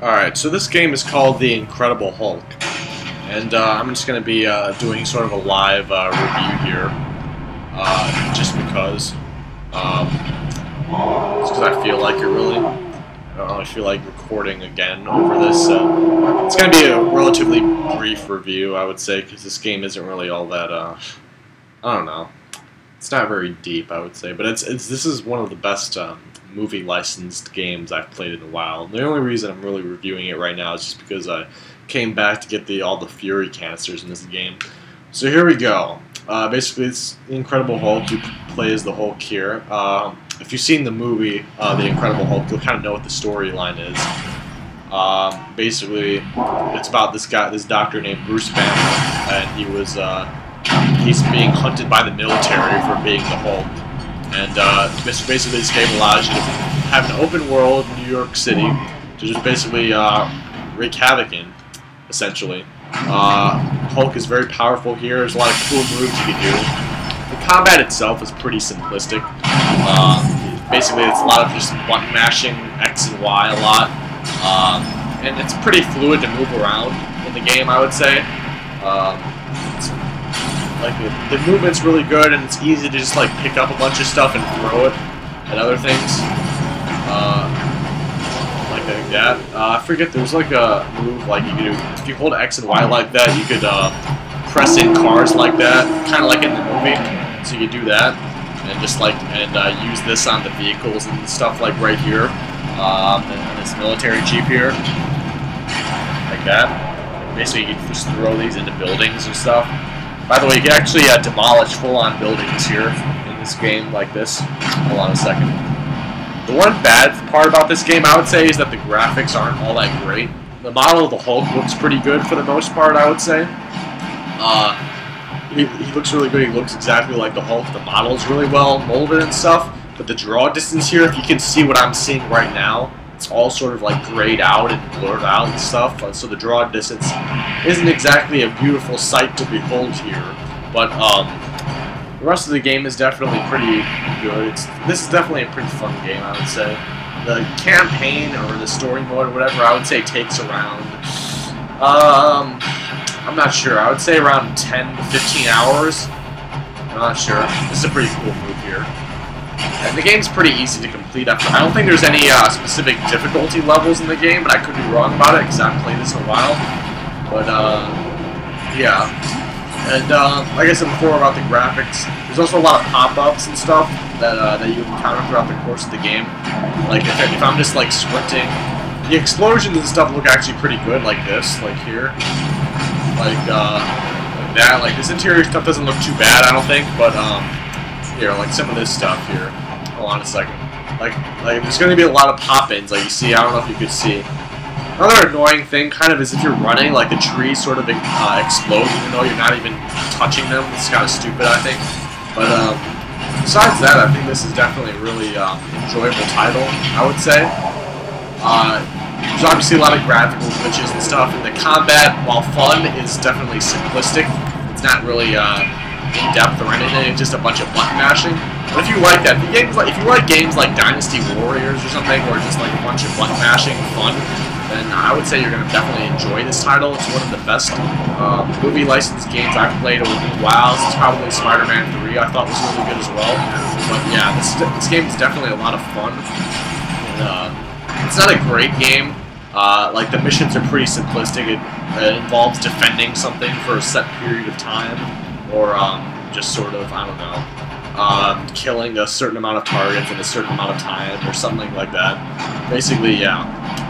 Alright, so this game is called The Incredible Hulk, and I'm just going to be doing sort of a live review here, just because. Just because I feel like it really. I don't really feel like recording again over this. It's going to be a relatively brief review, I would say, because this game isn't really all that, I don't know. It's not very deep, I would say, but this is one of the best movie licensed games I've played in a while. The only reason I'm really reviewing it right now is just because I came back to get all the Fury canisters in this game. So here we go. Basically, it's The Incredible Hulk. You play as the Hulk here. If you've seen the movie The Incredible Hulk, you'll kind of know what the storyline is. Basically, it's about this doctor named Bruce Banner, and he's being hunted by the military for being the Hulk. And basically this game allows you to have an open world in New York City to just basically wreak havoc in, essentially. Hulk is very powerful here. There's a lot of cool moves you can do. The combat itself is pretty simplistic. Basically, it's a lot of just button mashing X and Y a lot. And it's pretty fluid to move around in the game, I would say. Like the movement's really good, and it's easy to just like pick up a bunch of stuff and throw it at other things, like that. I forget, there's like a move like you can do if you hold X and Y like that. You could press in cars like that, kind of like in the movie. So you could do that, and just like use this on the vehicles and stuff like right here, and this military jeep here, like that. Basically, you can just throw these into buildings and stuff. By the way, you can actually demolish full-on buildings here in this game like this. Hold on a second. The one bad part about this game, I would say, is that the graphics aren't all that great. The model of the Hulk looks pretty good for the most part, I would say. He looks really good. He looks exactly like the Hulk. The model's really well molded and stuff. But the draw distance here, if you can see what I'm seeing right now, it's all sort of like grayed out and blurred out and stuff, so the draw distance isn't exactly a beautiful sight to behold here. But the rest of the game is definitely pretty good. This is definitely a pretty fun game, I would say. The campaign or the story mode or whatever, I would say takes around, I'm not sure. I would say around 10 to 15 hours. I'm not sure. This is a pretty cool move here. And the game's pretty easy to complete. I don't think there's any specific difficulty levels in the game, but I could be wrong about it because I haven't played this in a while. But, yeah. And, like I said before about the graphics, there's also a lot of pop-ups and stuff that you encounter throughout the course of the game. Like, if I'm just, like, sprinting, the explosions and stuff look actually pretty good, like this, like here. Like that. Like, this interior stuff doesn't look too bad, I don't think, but, here, like some of this stuff here. Hold on a second. Like there's going to be a lot of pop-ins, like you see. I don't know if you could see. Another annoying thing, kind of, is if you're running, like the trees sort of explode, even though you're not even touching them. It's kind of stupid, I think. But besides that, I think this is definitely a really enjoyable title, I would say. There's obviously a lot of graphical glitches and stuff, and the combat, while fun, is definitely simplistic. It's not really in-depth or anything. It's just a bunch of button mashing. But if you like that, if you like games like Dynasty Warriors or something, or just like a bunch of button mashing fun, then I would say you're going to definitely enjoy this title. It's one of the best movie licensed games I've played over a while. It's probably Spider-Man 3 I thought was really good as well. But yeah, this game is definitely a lot of fun. And, it's not a great game. Like, the missions are pretty simplistic. It involves defending something for a set period of time, or just sort of, I don't know, killing a certain amount of targets in a certain amount of time, or something like that. Basically, yeah.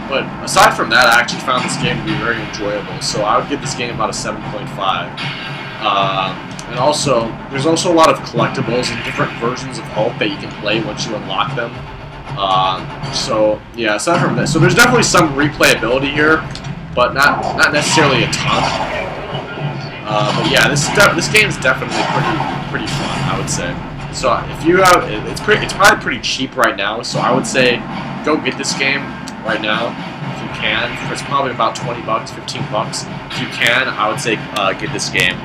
But aside from that, I actually found this game to be very enjoyable, so I would give this game about a 7.5. And also, there's also a lot of collectibles and different versions of Hulk that you can play once you unlock them. So, yeah, aside from this, so there's definitely some replayability here, but not necessarily a ton. But yeah, this game is definitely pretty fun, I would say. So if you have, it's probably pretty cheap right now. So I would say go get this game right now if you can. It's probably about 20 bucks, 15 bucks. If you can, I would say get this game.